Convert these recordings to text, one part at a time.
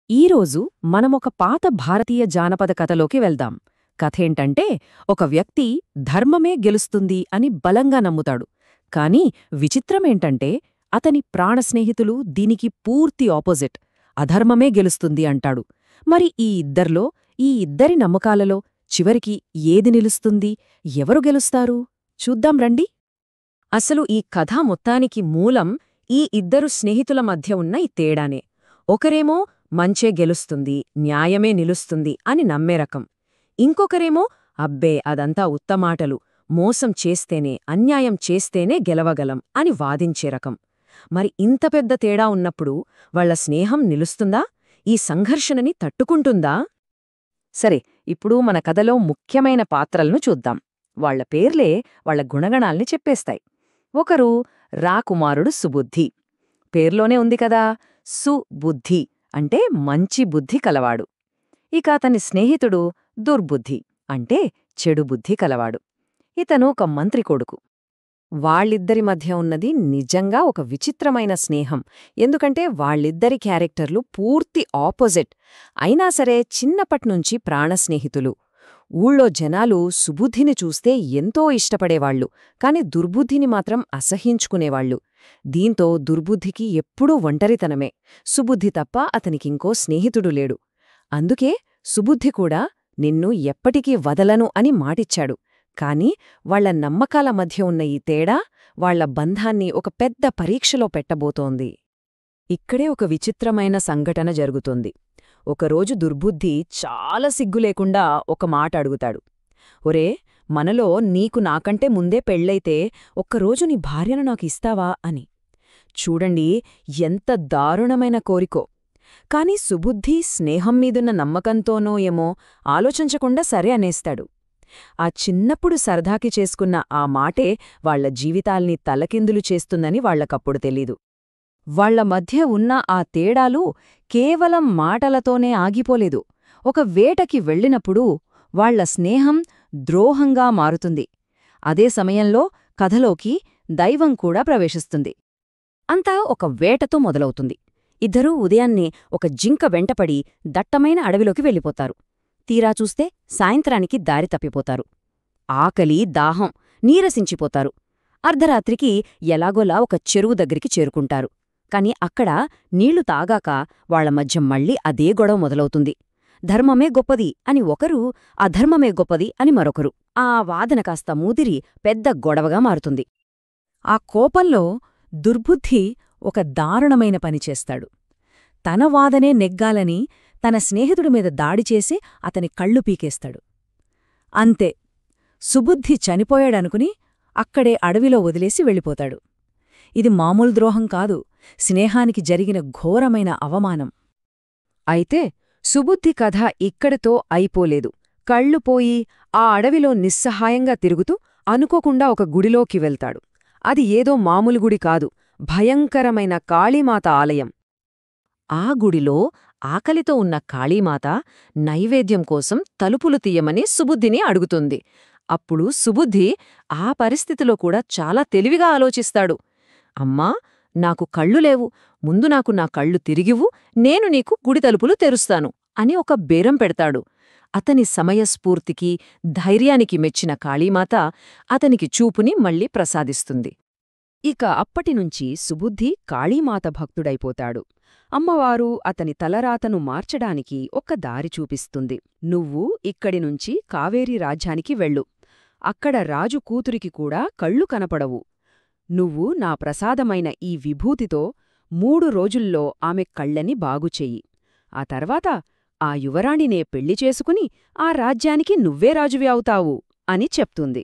ఈరోజు మనమొక పాత భారతీయ జానపద కథలోకి వెళ్దాం. కథేంటంటే, ఒక వ్యక్తి ధర్మమే గెలుస్తుంది అని బలంగా నమ్ముతాడు. కాని విచిత్రమేంటంటే, అతని ప్రాణస్నేహితులు దీనికి పూర్తి ఆపోజిట్, అధర్మమే గెలుస్తుంది అంటాడు. మరి ఈ ఇద్దరి నమ్మకాలలో చివరికి ఏది నిలుస్తుంది, ఎవరు గెలుస్తారు? చూద్దాం రండి. అసలు ఈ కథ మొత్తానికి మూలం ఈ ఇద్దరు స్నేహితుల మధ్య ఉన్న ఈ తేడానే. ఒకరేమో మంచే గెలుస్తుంది, న్యాయమే నిలుస్తుంది అని నమ్మే రకం. ఇంకొకరేమో అబ్బే అదంతా ఉత్తమాటలు, మోసం చేస్తేనే, అన్యాయం చేస్తేనే గెలవగలం అని వాదించే రకం. మరి ఇంత పెద్ద తేడా ఉన్నప్పుడు వాళ్ల స్నేహం నిలుస్తుందా? ఈ సంఘర్షణని తట్టుకుంటుందా? సరే, ఇప్పుడు మన కథలో ముఖ్యమైన పాత్రలను చూద్దాం. వాళ్ల పేర్లే వాళ్ల గుణగణాల్ని చెప్పేస్తాయి. ఒకరు రాకుమారుడు సుబుద్ధి. పేర్లోనే ఉంది కదా, సుబుద్ధి అంటే మంచి బుద్ధి కలవాడు. ఇక అతని స్నేహితుడు దుర్బుద్ధి అంటే చెడు బుద్ధి కలవాడు. ఇతను ఒక మంత్రి కొడుకు. వాళ్ళిద్దరి మధ్య ఉన్నది నిజంగా ఒక విచిత్రమైన స్నేహం. ఎందుకంటే వాళ్ళిద్దరి క్యారెక్టర్లు పూర్తి ఆపోజిట్. అయినా సరే చిన్నప్పట్నుంచి ప్రాణస్నేహితులు. ఊళ్ళో జనాలు సుబుద్ధిని చూస్తే ఎంతో ఇష్టపడేవాళ్లు, కాని దుర్బుద్ధిని మాత్రం అసహ్యించుకునేవాళ్లు. దీంతో దుర్బుద్ధికి ఎప్పుడూ ఒంటరితనమే. సుబుద్ధి తప్ప అతనికింకో స్నేహితుడు లేడు. అందుకే సుబుద్ధి కూడా నిన్ను ఎప్పటికీ వదలను అని మాటిచ్చాడు. కాని వాళ్ల నమ్మకాల మధ్య ఉన్న ఈ తేడా వాళ్ల బంధాన్ని ఒక పెద్ద పరీక్షలో పెట్టబోతోంది. ఇక్కడే ఒక విచిత్రమైన సంఘటన జరుగుతుంది. ఒకరోజు దుర్బుద్ధి చాలా సిగ్గులేకుండా ఒక మాట అడుగుతాడు. ఒరే, మనలో నీకు నాకంటే ముందే పెళ్ళైతే ఒక్కరోజు నీ భార్యను నాకు ఇస్తావా అని. చూడండి, ఎంత దారుణమైన కోరికో. కాని సుబుద్ధి స్నేహం మీదున్న నమ్మకంతోనో ఏమో ఆలోచించకుండా సరే అనేస్తాడు. ఆ చిన్నప్పుడు సరదాకి చేసుకున్న ఆ మాటే వాళ్ల జీవితాల్ని తలకిందులు చేస్తుందని వాళ్లకప్పుడు తెలీదు. వాళ్ల మధ్య ఉన్న ఆ తేడాలు కేవలం మాటలతోనే ఆగిపోలేదు. ఒక వేటకి వెళ్ళినప్పుడు వాళ్ల స్నేహం ద్రోహంగా మారుతుంది. అదే సమయంలో కథలోకి దైవం కూడా ప్రవేశిస్తుంది. అంతా ఒక వేటతో మొదలవుతుంది. ఇద్దరూ ఉదయాన్నే ఒక జింక వెంటపడి దట్టమైన అడవిలోకి వెళ్ళిపోతారు. తీరా చూస్తే సాయంత్రానికి దారి తప్పిపోతారు. ఆకలి, దాహం, నీరసించిపోతారు. అర్ధరాత్రికి ఎలాగోలా ఒక చెరువు దగ్గరికి చేరుకుంటారు. కాని అక్కడ నీళ్లు తాగాక వాళ్ల మధ్య మళ్ళీ అదే గొడవ మొదలవుతుంది. ధర్మమే గొప్పది అని ఒకరు, అధర్మమే గొప్పది అని మరొకరు. ఆ వాదన కాస్త ముదిరి పెద్ద గొడవగా మారుతుంది. ఆ కోపంలో దుర్బుద్ధి ఒక దారుణమైన పనిచేస్తాడు. తన వాదనే నెగ్గాలని తన స్నేహితుడి మీద దాడిచేసి అతని కళ్ళు పీకేస్తాడు. అంతే, సుబుద్ధి చనిపోయాడనుకుని అక్కడే అడవిలో వదిలేసి వెళ్ళిపోతాడు. ఇది మామూలు ద్రోహం కాదు, స్నేహానికి జరిగిన ఘోరమైన అవమానం. అయితే సుబుద్ధి కథ ఇక్కడితో అయిపోలేదు. కళ్ళు పోయి ఆ అడవిలో నిస్సహాయంగా తిరుగుతూ అనుకోకుండా ఒక గుడిలోకి వెళ్తాడు. అది ఏదో మామూలు గుడి కాదు, భయంకరమైన కాళీమాత ఆలయం. ఆ గుడిలో ఆకలితో ఉన్న కాళీమాత నైవేద్యం కోసం తలుపులు తీయమని సుబుద్ధిని అడుగుతుంది. అప్పుడు సుబుద్ధి ఆ పరిస్థితిలో కూడా చాలా తెలివిగా ఆలోచిస్తాడు. అమ్మా, నాకు కళ్ళు లేవు, ముందు నాకు నా కళ్ళు తిరిగివు, నేను నీకు గుడి తలుపులు తెరుస్తాను అని ఒక బేరం పెడతాడు. అతని సమయస్ఫూర్తికి, ధైర్యానికి మెచ్చిన కాళీమాత అతనికి చూపుని మళ్లీ ప్రసాదిస్తుంది. ఇక అప్పటినుంచి సుబుద్ధి కాళీమాత భక్తుడైపోతాడు. అమ్మవారు అతని తలరాతను మార్చడానికి ఒక దారి చూపిస్తుంది. నువ్వు ఇక్కడినుంచి కావేరీ రాజ్యానికి వెళ్ళు. అక్కడ రాజు కూతురికి కూడా కళ్ళు కనపడవు. నువ్వు నా ప్రసాదమైన ఈ విభూతితో 3 రోజుల్లో ఆమె కళ్ళని బాగుచెయ్యి. ఆ తర్వాత ఆ యువరాణినే పెళ్లి చేసుకుని ఆ రాజ్యానికి నువ్వే రాజువి అవుతావు అని చెప్తుంది.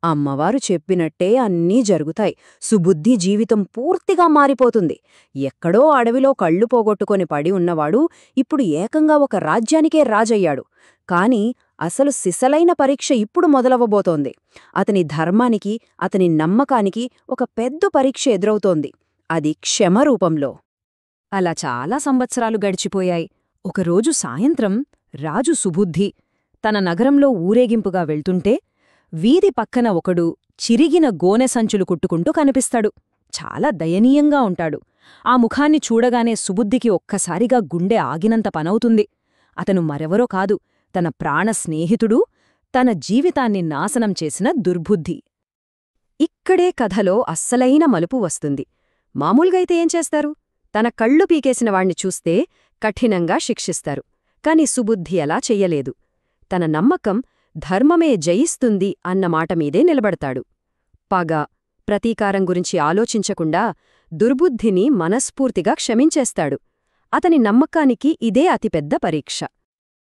అమ్మవారు చెప్పినట్టే అన్నీ జరుగుతాయి. సుబుద్ధి జీవితం పూర్తిగా మారిపోతుంది. ఎక్కడో అడవిలో కళ్ళు పోగొట్టుకొని పడి ఉన్నవాడు ఇప్పుడు ఏకంగా ఒక రాజ్యానికే రాజయ్యాడు. కాని అసలు సిసలైన పరీక్ష ఇప్పుడు మొదలవబోతోంది. అతని ధర్మానికి, అతని నమ్మకానికి ఒక పెద్ద పరీక్ష ఎదురవుతోంది. అది క్షమ రూపంలో. అలా చాలా సంవత్సరాలు గడిచిపోయాయి. ఒకరోజు సాయంత్రం రాజు సుబుద్ధి తన నగరంలో ఊరేగింపుగా వెళ్తుంటే వీధి పక్కన ఒకడు చిరిగిన గోనె సంచులు కుట్టుకుంటూ కనిపిస్తాడు. చాలా దయనీయంగా ఉంటాడు. ఆ ముఖాన్ని చూడగానే సుబుద్ధికి ఒక్కసారిగా గుండె ఆగినంత పనవుతుంది. అతను మరెవరో కాదు, తన ప్రాణ స్నేహితుడు, తన జీవితాన్ని నాశనం చేసిన దుర్బుద్ధి. ఇక్కడే కథలో అస్సలైన మలుపు వస్తుంది. మామూలుగైతే ఏం చేస్తారు? తన కళ్ళు పీకేసిన వాణ్ణి చూస్తే కఠినంగా శిక్షిస్తారు. కాని సుబుద్ధి అలా చెయ్యలేదు. తన నమ్మకం ధర్మమే జయిస్తుంది అన్న మాటమీదే నిలబడతాడు. పగ, ప్రతీకారం గురించి ఆలోచించకుండా దుర్బుద్ధిని మనస్ఫూర్తిగా క్షమించేస్తాడు. అతని నమ్మకానికి ఇదే అతిపెద్ద పరీక్ష.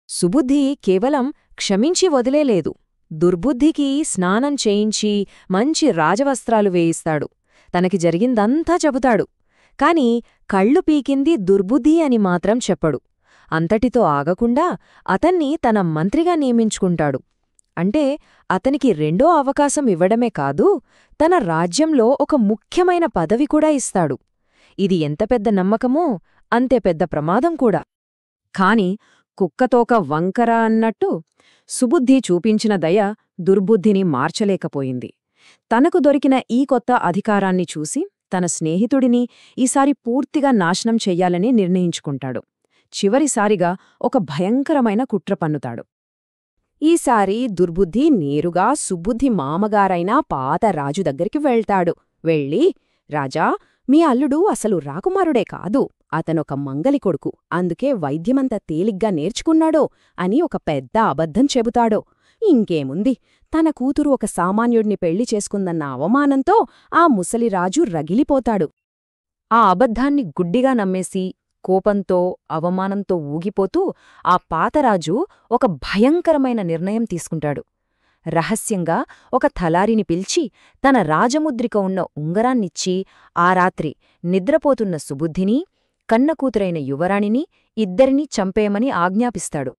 సుబుద్ధి కేవలం క్షమించి వదిలేలేదు. దుర్బుద్ధికి స్నానం చేయించి మంచి రాజవస్త్రాలు వేయిస్తాడు. తనకి జరిగిందంతా చెబుతాడు. కాని కళ్ళు పీకింది దుర్బుద్ధి అని మాత్రం చెప్పడు. అంతటితో ఆగకుండా అతన్ని తన మంత్రిగా నియమించుకుంటాడు. అంటే అతనికి రెండో అవకాశం ఇవ్వడమే కాదు, తన రాజ్యంలో ఒక ముఖ్యమైన పదవి కూడా ఇస్తాడు. ఇది ఎంత పెద్ద నమ్మకమో అంతే పెద్ద ప్రమాదం కూడా. కాని కుక్కతోక వంకర అన్నట్టు సుబుద్ధి చూపించిన దయ దుర్బుద్ధిని మార్చలేకపోయింది. తనకు దొరికిన ఈ కొత్త అధికారాన్ని చూసి తన స్నేహితుడిని ఈసారి పూర్తిగా నాశనం చెయ్యాలని నిర్ణయించుకుంటాడు. చివరిసారిగా ఒక భయంకరమైన కుట్ర పన్నుతాడు. ఈసారి దుర్బుద్ధి నేరుగా సుబుద్ధి మామగారైన పాత రాజు దగ్గరికి వెళ్తాడు. వెళ్ళి, రాజా, మీ అల్లుడు అసలు రాకుమారుడే కాదు, అతనొక మంగలి కొడుకు, అందుకే వైద్యమంత తేలిగ్గా నేర్చుకున్నాడో అని ఒక పెద్ద అబద్ధం చెబుతాడో. ఇంకేముంది, తన కూతురు ఒక సామాన్యుడిని పెళ్లి చేసుకుందన్న అవమానంతో ఆ ముసలిరాజు రగిలిపోతాడు. ఆ అబద్ధాన్ని గుడ్డిగా నమ్మేసి కోపంతో అవమానంతో ఊగిపోతూ ఆ పాతరాజు ఒక భయంకరమైన నిర్ణయం తీసుకుంటాడు. రహస్యంగా ఒక తలారిని పిలిచి తన రాజముద్రిక ఉన్న ఉంగరాన్నిచ్చి ఆ రాత్రి నిద్రపోతున్న సుబుద్ధిని, కన్నకూతురైన యువరాణిని ఇద్దరినీ చంపేయమని ఆజ్ఞాపిస్తాడు.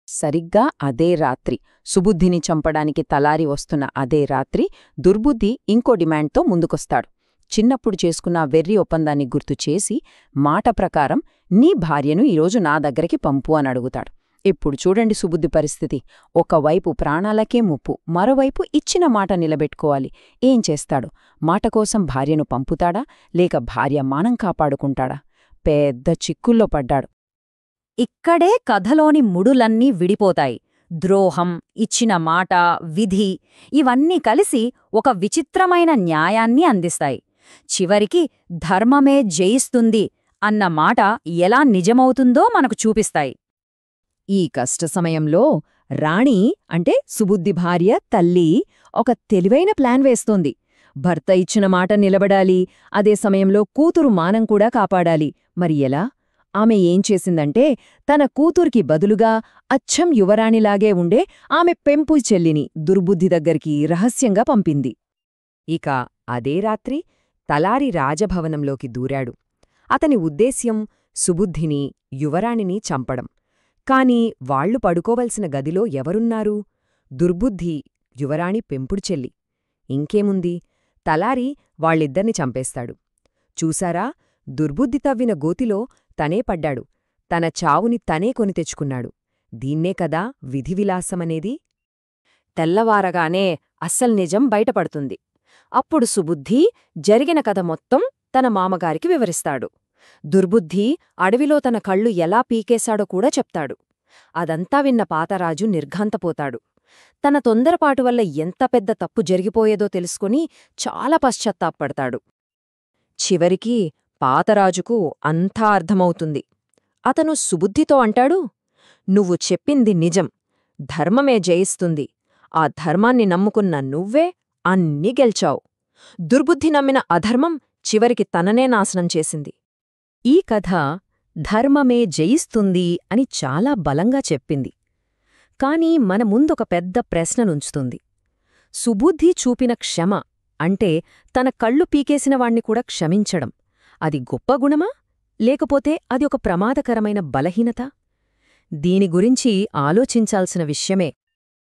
సరిగ్గా అదే రాత్రి, సుబుద్ధిని చంపడానికి తలారి వస్తున్న అదే రాత్రి, దుర్బుద్ధి ఇంకో డిమాండ్తో ముందుకొస్తాడు. చిన్నప్పుడు చేసుకున్న వెర్రి ఒప్పందాన్ని గుర్తుచేసి మాట ప్రకారం నీ భార్యను ఈరోజు నా దగ్గరికి పంపు అని అడుగుతాడు. ఇప్పుడు చూడండి సుబుద్ధి పరిస్థితి. ఒకవైపు ప్రాణాలకే ముప్పు, మరోవైపు ఇచ్చిన మాట నిలబెట్టుకోవాలి. ఏం చేస్తాడు? మాట కోసం భార్యను పంపుతాడా, లేక భార్య మానం కాపాడుకుంటాడా? పెద్ద చిక్కుల్లో పడ్డాడు. ఇక్కడే కథలోని ముడులన్నీ విడిపోతాయి. ద్రోహం, ఇచ్చిన మాట, విధి ఇవన్నీ కలిసి ఒక విచిత్రమైన న్యాయాన్ని అందిస్తాయి. చివరికి ధర్మమే జయిస్తుంది అన్న మాట ఎలా నిజమవుతుందో మనకు చూపిస్తాయి. ఈ కష్ట సమయంలో రాణి, అంటే సుబుద్ధి భార్య తల్లి, ఒక తెలివైన ప్లాన్ వేస్తోంది. భర్త ఇచ్చిన మాట నిలబడాలి, అదే సమయంలో కూతురు మానం కూడా కాపాడాలి. మరి ఎలా? ఆమె ఏం చేసిందంటే తన కూతురికి బదులుగా అచ్చం యువరాణిలాగే ఉండే ఆమె పెంపు చెల్లిని దుర్బుద్ధి దగ్గరికి రహస్యంగా పంపింది. ఇక అదే రాత్రి తలారి రాజభవనంలోకి దూరాడు. అతని ఉద్దేశ్యం సుబుద్ధిని, యువరాణిని చంపడం. కాని వాళ్లు పడుకోవలసిన గదిలో ఎవరున్నారు? దుర్బుద్ధి, యువరాణి పెంపుడు చెల్లి. ఇంకేముంది, తలారి వాళ్ళిద్దర్ని చంపేస్తాడు. చూసారా, దుర్బుద్ధి తవ్విన గోతిలో తనే పడ్డాడు. తన చావుని తనే కొని తెచ్చుకున్నాడు. దీన్నే కదా విధివిలాసమనేది. తెల్లవారగానే అస్సలు నిజం బయటపడుతుంది. అప్పుడు సుబుద్ధి జరిగిన కథ మొత్తం తన మామగారికి వివరిస్తాడు. దుర్బుద్ధి అడవిలో తన కళ్ళు ఎలా పీకేశాడో కూడా చెప్తాడు. అదంతా విన్న పాతరాజు నిర్ఘాంతపోతాడు. తన తొందరపాటు వల్ల ఎంత పెద్ద తప్పు జరిగిపోయేదో తెలుసుకుని చాలా పశ్చాత్తాపడతాడు. చివరికి పాతరాజుకు అంతా అర్థమవుతుంది. అతను సుబుద్ధితో అంటాడు, నువ్వు చెప్పింది నిజం, ధర్మమే జయిస్తుంది. ఆ ధర్మాన్ని నమ్ముకున్న నువ్వే అన్నీ గెల్చావు. దుర్బుద్ధి నమ్మిన అధర్మం చివరికి తననే నాశనం చేసింది. ఈ కథ ధర్మమే జయిస్తుంది అని చాలా బలంగా చెప్పింది. కాని మన ముందొక పెద్ద ప్రశ్ననుంచుతుంది. సుబుద్ధి చూపిన క్షమ, అంటే తన కళ్ళు పీకేసిన వాణ్ణి కూడా క్షమించడం, అది గొప్ప గుణమా, లేకపోతే అది ఒక ప్రమాదకరమైన బలహీనత? దీని గురించి ఆలోచించాల్సిన విషయమే.